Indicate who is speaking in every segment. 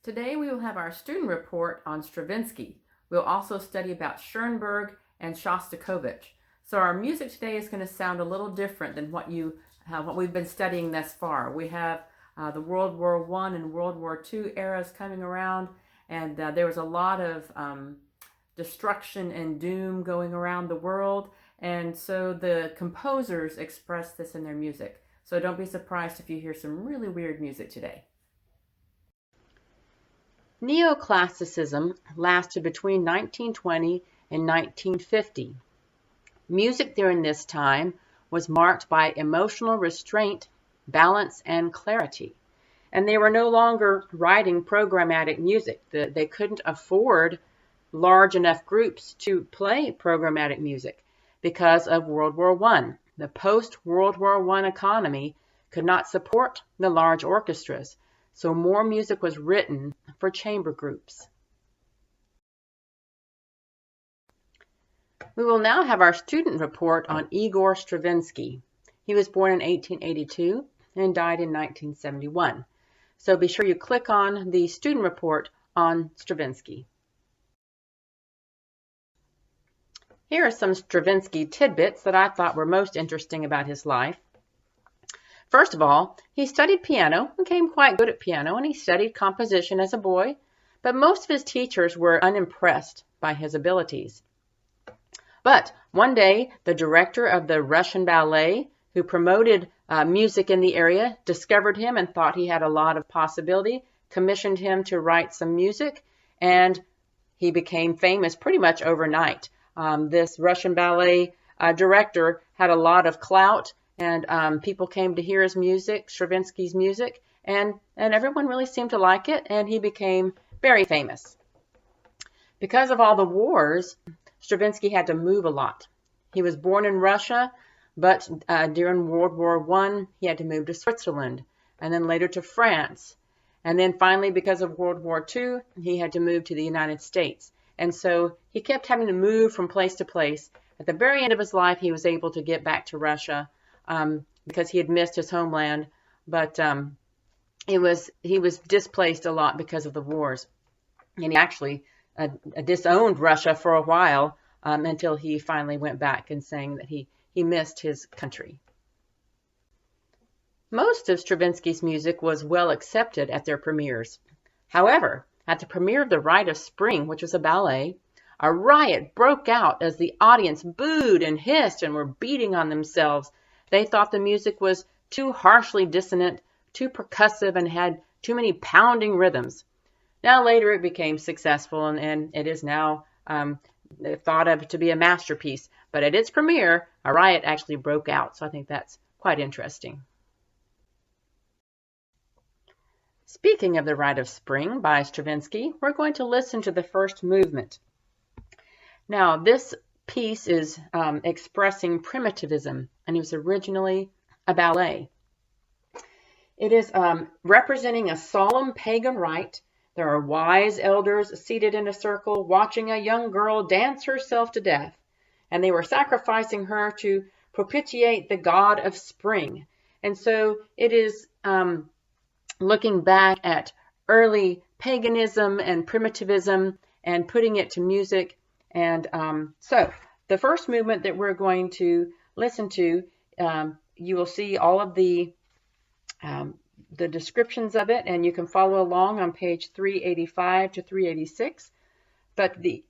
Speaker 1: Today we will have our student report on Stravinsky. We'll also study about Schoenberg and Shostakovich. So our music today is going to sound a little different than what we've been studying thus far. We have the World War I and World War II eras coming around, and there was a lot of destruction and doom going around the world, and so the composers express this in their music. So don't be surprised if you hear some really weird music today.
Speaker 2: Neoclassicism lasted between 1920 and 1950. Music during this time was marked by emotional restraint, balance, and clarity. And they were no longer writing programmatic music. They couldn't afford large enough groups to play programmatic music because of World War I. The post-World War I economy could not support the large orchestras, so more music was written for chamber groups. We will now have our student report on Igor Stravinsky. He was born in 1882 and died in 1971. So be sure you click on the student report on Stravinsky. Here are some Stravinsky tidbits that I thought were most interesting about his life. First of all, he studied piano, became quite good at piano, and he studied composition as a boy, but most of his teachers were unimpressed by his abilities. But one day, the director of the Russian ballet, who promoted music in the area, discovered him and thought he had a lot of possibility, commissioned him to write some music, and he became famous pretty much overnight. This Russian ballet director had a lot of clout, and people came to hear his music, Stravinsky's music, and everyone really seemed to like it, and he became very famous. Because of all the wars, Stravinsky had to move a lot. He was born in Russia, but during World War I, he had to move to Switzerland, and then later to France. And then finally, because of World War II, he had to move to the United States. And so he kept having to move from place to place. At the very end of his life, he was able to get back to Russia because he had missed his homeland, but he was displaced a lot because of the wars. And he actually disowned Russia for a while until he finally went back and saying that he missed his country. Most of Stravinsky's music was well accepted at their premieres. However, at the premiere of The Rite of Spring, which was a ballet, a riot broke out as the audience booed and hissed and were beating on themselves. They thought the music was too harshly dissonant, too percussive, and had too many pounding rhythms. Now later it became successful, and it is now thought of to be a masterpiece. But at its premiere, a riot actually broke out, so I think that's quite interesting. Speaking of The Rite of Spring by Stravinsky, we're going to listen to the first movement. Now, this piece is expressing primitivism, and it was originally a ballet. It is representing a solemn pagan rite. There are wise elders seated in a circle watching a young girl dance herself to death, and they were sacrificing her to propitiate the god of spring. And so it is looking back at early paganism and primitivism and putting it to music. And so the first movement that we're going to listen to, you will see all of the descriptions of it, and you can follow along on page 385 to 386. But the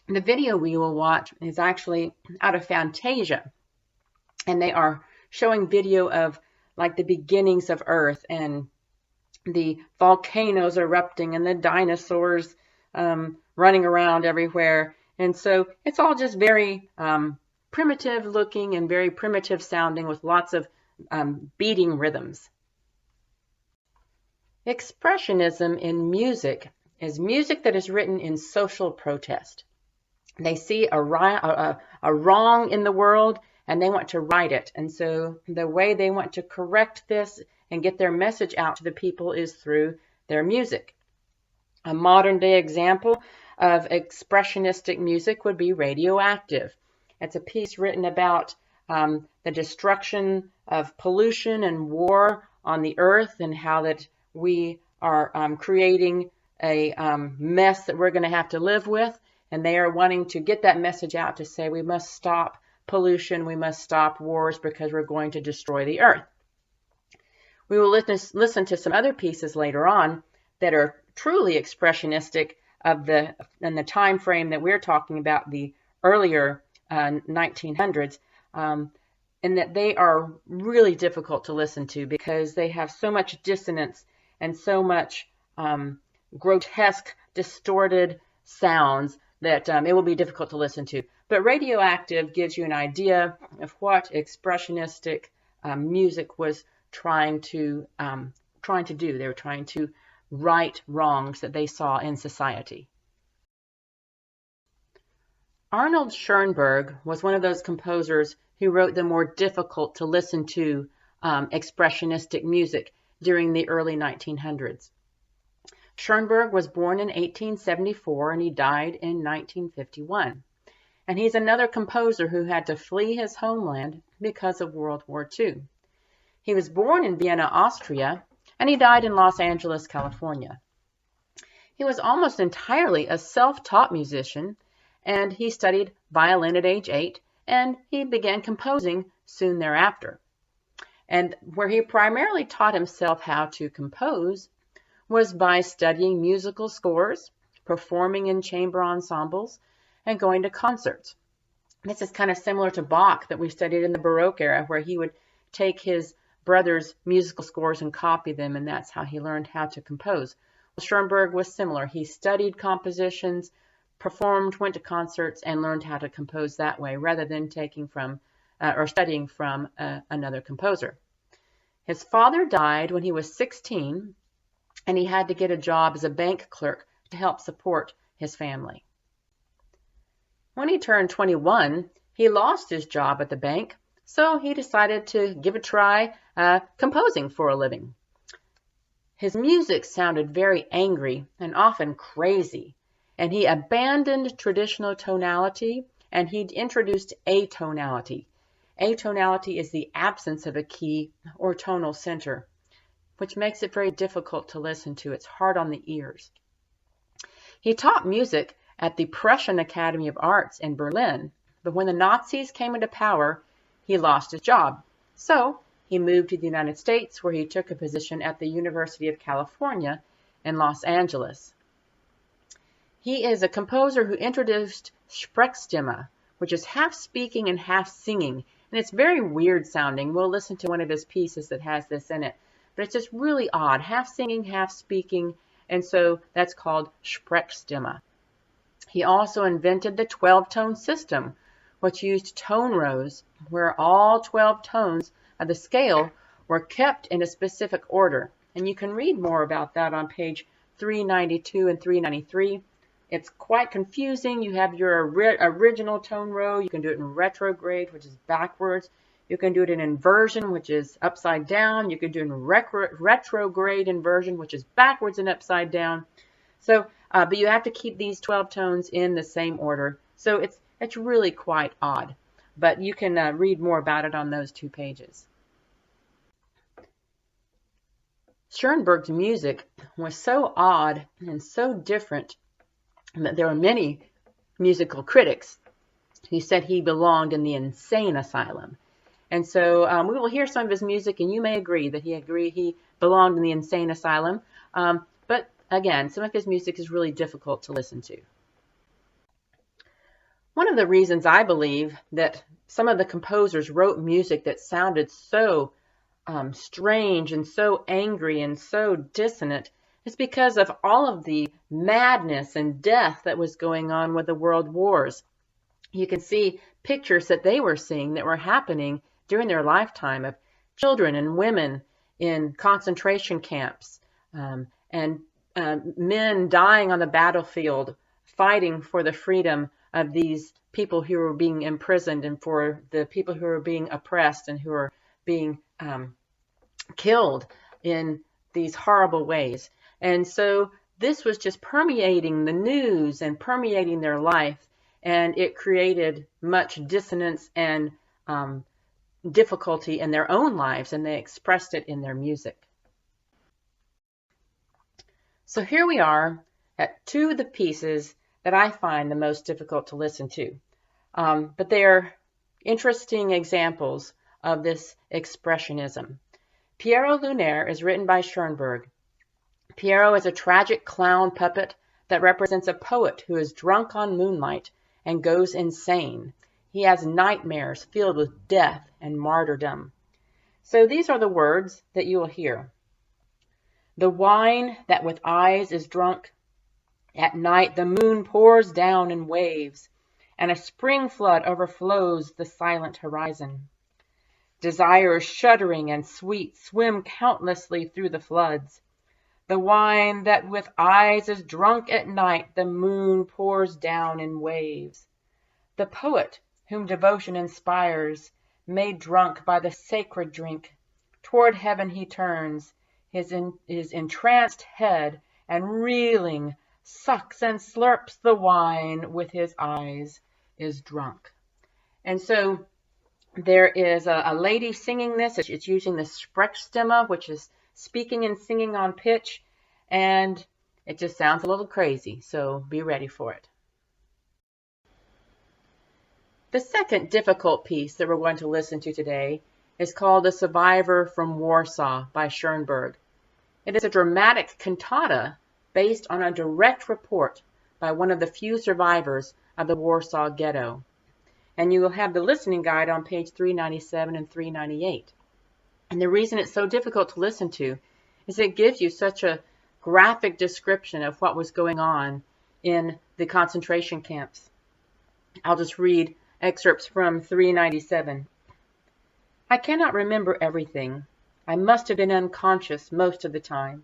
Speaker 2: the video we will watch is actually out of Fantasia, and they are showing video of like the beginnings of Earth and the volcanoes erupting and the dinosaurs running around everywhere. And so it's all just very primitive looking and very primitive sounding with lots of beating rhythms. Expressionism in music is music that is written in social protest. They see a wrong in the world and they want to right it. And so the way they want to correct this and get their message out to the people is through their music. A modern day example of expressionistic music would be Radioactive. It's a piece written about the destruction of pollution and war on the earth, and how that we are creating a mess that we're going to have to live with, and they are wanting to get that message out to say we must stop pollution, we must stop wars because we're going to destroy the earth. We will listen to some other pieces later on that are truly expressionistic in the time frame that we're talking about, the earlier 1900s, and that they are really difficult to listen to because they have so much dissonance and so much grotesque, distorted sounds that it will be difficult to listen to. But Radioactive gives you an idea of what expressionistic music was trying to do. They were trying to right wrongs that they saw in society. Arnold Schoenberg was one of those composers who wrote the more difficult to listen to expressionistic music during the early 1900s. Schoenberg was born in 1874 and he died in 1951. And he's another composer who had to flee his homeland because of World War II. He was born in Vienna, Austria, and he died in Los Angeles, California. He was almost entirely a self-taught musician, and he studied violin at age 8, and he began composing soon thereafter. And where he primarily taught himself how to compose was by studying musical scores, performing in chamber ensembles, and going to concerts. This is kind of similar to Bach that we studied in the Baroque era, where he would take his brother's musical scores and copy them, and that's how he learned how to compose. Well, Schoenberg was similar. He studied compositions, performed, went to concerts, and learned how to compose that way, rather than taking from or studying from another composer. His father died when he was 16, and he had to get a job as a bank clerk to help support his family. When he turned 21, he lost his job at the bank, so he decided to give a try composing for a living. His music sounded very angry and often crazy, and he abandoned traditional tonality and he introduced atonality. Atonality is the absence of a key or tonal center, which makes it very difficult to listen to. It's hard on the ears. He taught music at the Prussian Academy of Arts in Berlin, but when the Nazis came into power, he lost his job. So he moved to the United States, where he took a position at the University of California in Los Angeles. He is a composer who introduced Sprechstimme, which is half speaking and half singing, and it's very weird sounding. We'll listen to one of his pieces that has this in it, but it's just really odd, half singing, half speaking, and so that's called Sprechstimme. He also invented the 12-tone system, which used tone rows, where all 12 tones of the scale were kept in a specific order. And you can read more about that on page 392 and 393. It's quite confusing. You have your original tone row. You can do it in retrograde, which is backwards. You can do it in inversion, which is upside down. You can do it in retrograde inversion, which is backwards and upside down. So, but you have to keep these 12 tones in the same order. So it's really quite odd. But you can read more about it on those 2 pages. Schoenberg's music was so odd and so different that there were many musical critics who said he belonged in the insane asylum. And so we will hear some of his music, and you may agree that he belonged in the insane asylum. But again, some of his music is really difficult to listen to. One of the reasons I believe that some of the composers wrote music that sounded so strange and so angry and so dissonant is because of all of the madness and death that was going on with the world wars. You can see pictures that they were seeing that were happening during their lifetime of children and women in concentration camps, and men dying on the battlefield fighting for the freedom of these people who were being imprisoned and for the people who were being oppressed and who were being killed in these horrible ways. And so this was just permeating the news and permeating their life, and it created much dissonance and difficulty in their own lives, and they expressed it in their music. So here we are at two of the pieces that I find the most difficult to listen to. But they're interesting examples of this expressionism. Piero Lunaire is written by Schoenberg. Piero is a tragic clown puppet that represents a poet who is drunk on moonlight and goes insane. He has nightmares filled with death and martyrdom. So these are the words that you will hear. The wine that with eyes is drunk, at night the moon pours down in waves, and a spring flood overflows the silent horizon. Desires shuddering and sweet swim countlessly through the floods. The wine that with eyes is drunk at night, the moon pours down in waves. The poet whom devotion inspires, made drunk by the sacred drink, toward heaven he turns, his entranced head, and reeling, sucks and slurps the wine with his eyes is drunk. And so there is a lady singing this. It's using the Sprechstimme, which is speaking and singing on pitch, and it just sounds a little crazy, so be ready for it. The second difficult piece that we're going to listen to today is called The Survivor from Warsaw by Schoenberg. It is a dramatic cantata based on a direct report by one of the few survivors of the Warsaw Ghetto. And you will have the listening guide on page 397 and 398. And the reason it's so difficult to listen to is it gives you such a graphic description of what was going on in the concentration camps. I'll just read excerpts from 397. I cannot remember everything. I must have been unconscious most of the time.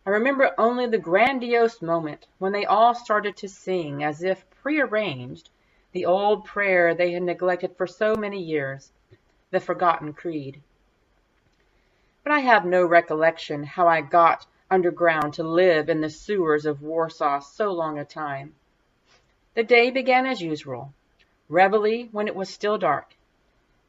Speaker 2: I remember only the grandiose moment when they all started to sing, as if prearranged, the old prayer they had neglected for so many years, the forgotten creed. But I have no recollection how I got underground to live in the sewers of Warsaw so long a time. The day began as usual, reveille when it was still dark.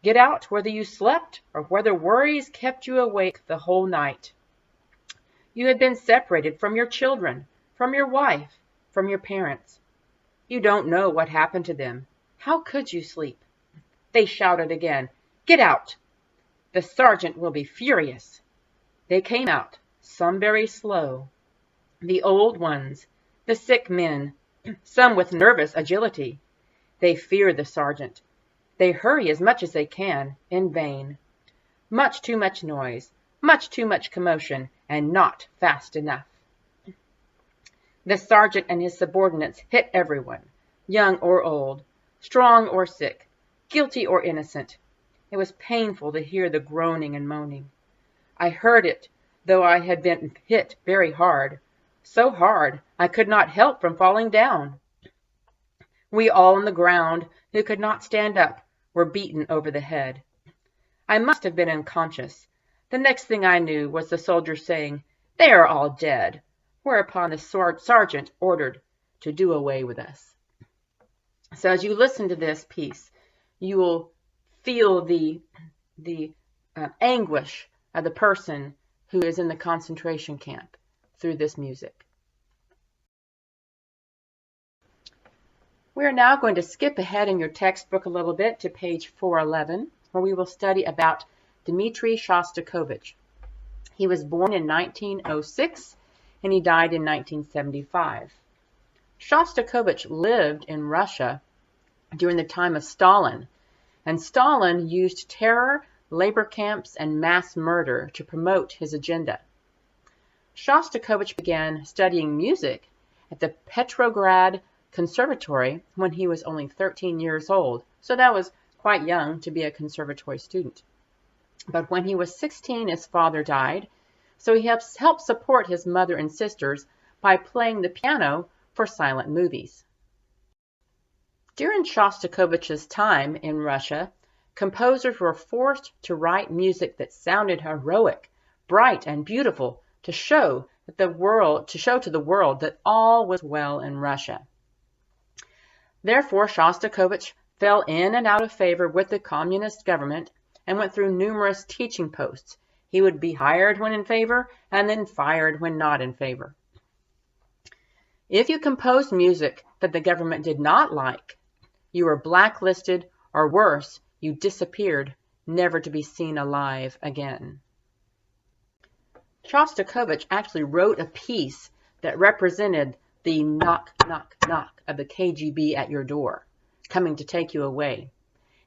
Speaker 2: Get out whether you slept or whether worries kept you awake the whole night. You had been separated from your children, from your wife, from your parents. You don't know what happened to them. How could you sleep? They shouted again, "Get out! The sergeant will be furious." They came out, some very slow. The old ones, the sick men, some with nervous agility. They fear the sergeant. They hurry as much as they can, in vain. Much too much noise, much too much commotion, and not fast enough. The sergeant and his subordinates hit everyone, young or old, strong or sick, guilty or innocent. It was painful to hear the groaning and moaning. I heard it, though I had been hit very hard, so hard I could not help from falling down. We all on the ground, who could not stand up, were beaten over the head. I must have been unconscious. The next thing I knew was the soldiers saying, "They are all dead," whereupon the sergeant ordered to do away with us. So as you listen to this piece, you will feel the anguish of the person who is in the concentration camp through this music. We are now going to skip ahead in your textbook a little bit to page 411, where we will study about Dmitri Shostakovich. He was born in 1906 and he died in 1975. Shostakovich lived in Russia during the time of Stalin, and Stalin used terror, labor camps, and mass murder to promote his agenda. Shostakovich began studying music at the Petrograd Conservatory when he was only 13 years old, so that was quite young to be a conservatory student. But when he was 16, his father died, so he helped support his mother and sisters by playing the piano for silent movies. During Shostakovich's time in Russia, composers were forced to write music that sounded heroic, bright, and beautiful to show to the world that all was well in Russia. Therefore, Shostakovich fell in and out of favor with the communist government and went through numerous teaching posts. He would be hired when in favor and then fired when not in favor. If you composed music that the government did not like, you were blacklisted, or worse, you disappeared, never to be seen alive again. Shostakovich actually wrote a piece that represented the knock, knock, knock of the KGB at your door, coming to take you away.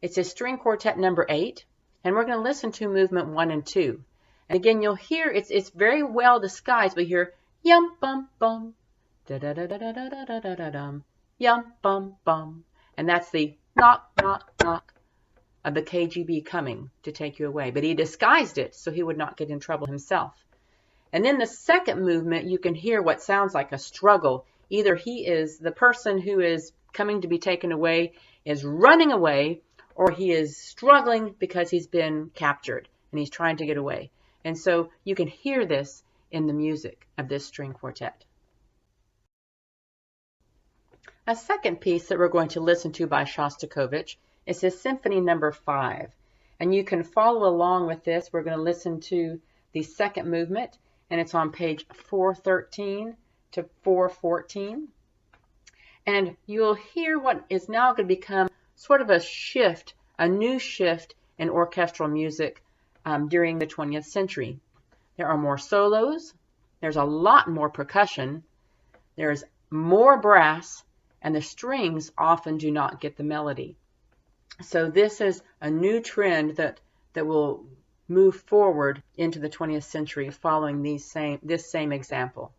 Speaker 2: It's his string quartet number 8, and we're going to listen to movement 1 and 2. And again, you'll hear it's very well disguised. We hear yum bum bum, da da da da da da da da da dum, yum bum bum, and that's the knock, knock, knock of the KGB coming to take you away. But he disguised it so he would not get in trouble himself. And then the second movement, you can hear what sounds like a struggle. Either the person who is coming to be taken away is running away, or he is struggling because he's been captured and he's trying to get away. And so you can hear this in the music of this string quartet. A second piece that we're going to listen to by Shostakovich is his Symphony number 5. And you can follow along with this. We're going to listen to the second movement, and it's on page 413 to 414. And you'll hear what is now going to become sort of a shift, a new shift in orchestral music during the 20th century. There are more solos, there's a lot more percussion, there's more brass, and the strings often do not get the melody. So this is a new trend that will move forward into the 20th century following this same example.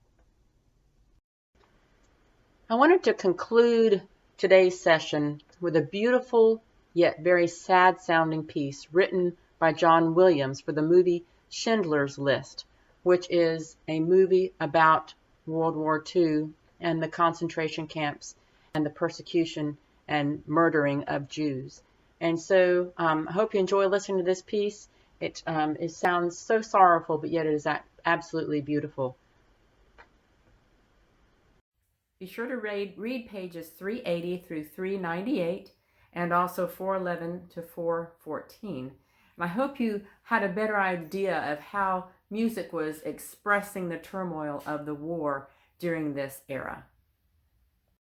Speaker 2: I wanted to conclude today's session with a beautiful yet very sad sounding piece written by John Williams for the movie Schindler's List, which is a movie about World War II and the concentration camps and the persecution and murdering of Jews. And so I hope you enjoy listening to this piece. It sounds so sorrowful, but yet it is absolutely beautiful.
Speaker 1: Be sure to read pages 380 through 398 and also 411 to 414. And I hope you had a better idea of how music was expressing the turmoil of the war during this era.